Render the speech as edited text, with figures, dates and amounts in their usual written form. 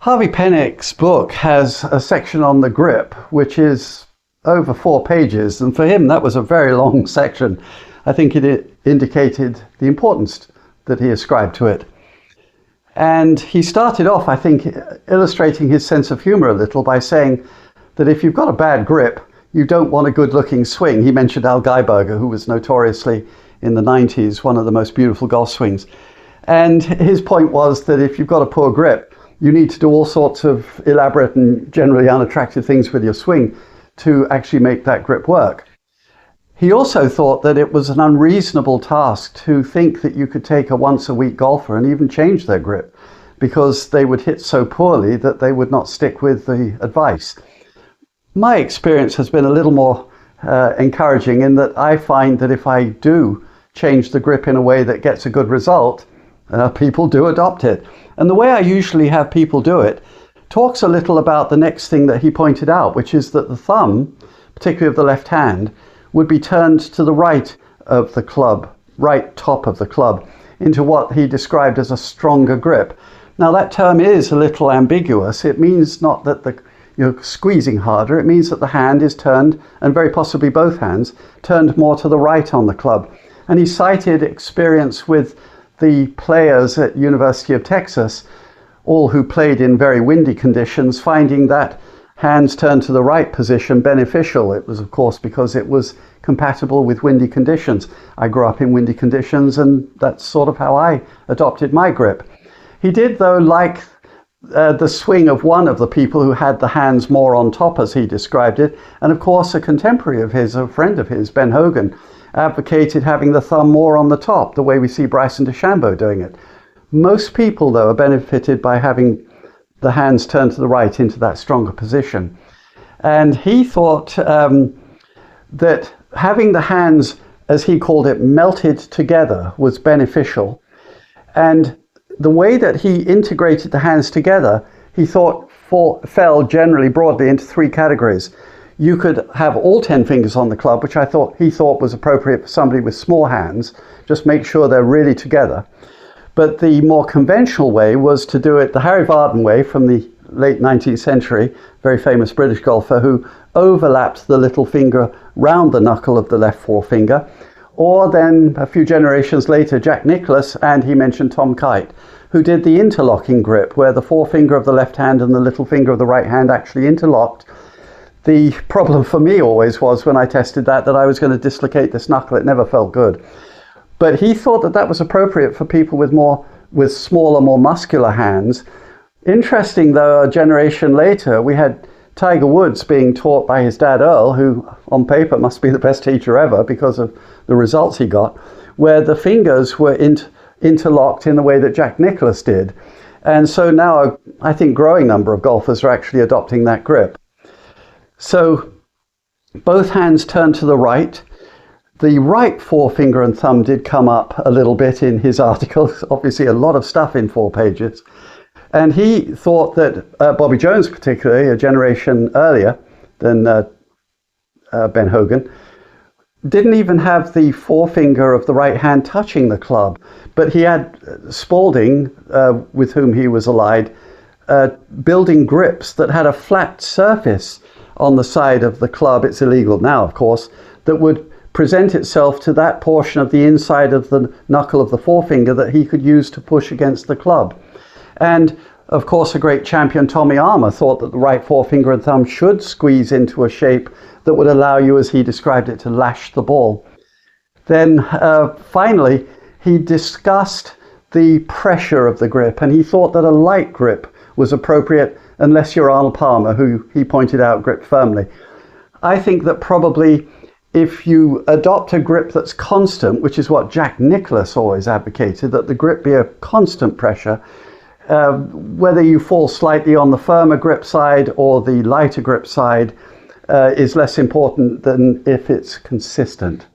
Harvey Penick's book has a section on the grip, which is over 4 pages, and for him that was a very long section. I think it indicated the importance that he ascribed to it. And he started off, I think, illustrating his sense of humor a little by saying that if you've got a bad grip, you don't want a good-looking swing. He mentioned Al Geiberger, who was notoriously, in the 90s, one of the most beautiful golf swings. And his point was that if you've got a poor grip, you need to do all sorts of elaborate and generally unattractive things with your swing to actually make that grip work. He also thought that it was an unreasonable task to think that you could take a once-a-week golfer and even change their grip, because they would hit so poorly that they would not stick with the advice. My experience has been a little more encouraging in that I find that if I do change the grip in a way that gets a good result, people do adopt it. And the way I usually have people do it talks a little about the next thing that he pointed out, which is that the thumb, particularly of the left hand, would be turned to the right of the club, right top of the club, into what he described as a stronger grip. Now that term is a little ambiguous. It means not that you're squeezing harder, it means that the hand is turned, and very possibly both hands, turned more to the right on the club. And he cited experience with the players at University of Texas, all who played in very windy conditions, finding that hands turned to the right position beneficial. It was, of course, because it was compatible with windy conditions. I grew up in windy conditions, and that's sort of how I adopted my grip. He did, though, like the swing of one of the people who had the hands more on top, as he described it, and of course a contemporary of his, a friend of his, Ben Hogan, advocated having the thumb more on the top, the way we see Bryson DeChambeau doing it. Most people, though, are benefited by having the hands turned to the right into that stronger position. And he thought that having the hands, as he called it, melted together was beneficial. And the way that he integrated the hands together, he thought fell generally broadly into 3 categories. You could have all 10 fingers on the club, which he thought was appropriate for somebody with small hands. Just make sure they're really together. But the more conventional way was to do it the Harry Vardon way from the late 19th century, very famous British golfer who overlapped the little finger round the knuckle of the left forefinger. Or then a few generations later, Jack Nicklaus, and he mentioned Tom Kite, who did the interlocking grip, where the forefinger of the left hand and the little finger of the right hand actually interlocked. The problem for me always was when I tested that I was going to dislocate this knuckle. It never felt good. But he thought that that was appropriate for people with smaller, more muscular hands. Interesting, though, a generation later, we had Tiger Woods being taught by his dad Earl, who on paper must be the best teacher ever because of the results he got, where the fingers were interlocked in the way that Jack Nicklaus did. And so now I think growing number of golfers are actually adopting that grip. So both hands turn to the right. The right forefinger and thumb did come up a little bit in his article, obviously a lot of stuff in 4 pages. And he thought that Bobby Jones, particularly a generation earlier than Ben Hogan, didn't even have the forefinger of the right hand touching the club. But he had Spalding, with whom he was allied, building grips that had a flat surface on the side of the club. It's illegal now, of course, that would present itself to that portion of the inside of the knuckle of the forefinger that he could use to push against the club. And of course, a great champion, Tommy Armour, thought that the right forefinger and thumb should squeeze into a shape that would allow you, as he described it, to lash the ball. Then finally, he discussed the pressure of the grip, and he thought that a light grip was appropriate unless you're Arnold Palmer, who he pointed out gripped firmly. I think that probably if you adopt a grip that's constant, which is what Jack Nicklaus always advocated, that the grip be a constant pressure, whether you fall slightly on the firmer grip side or the lighter grip side is less important than if it's consistent.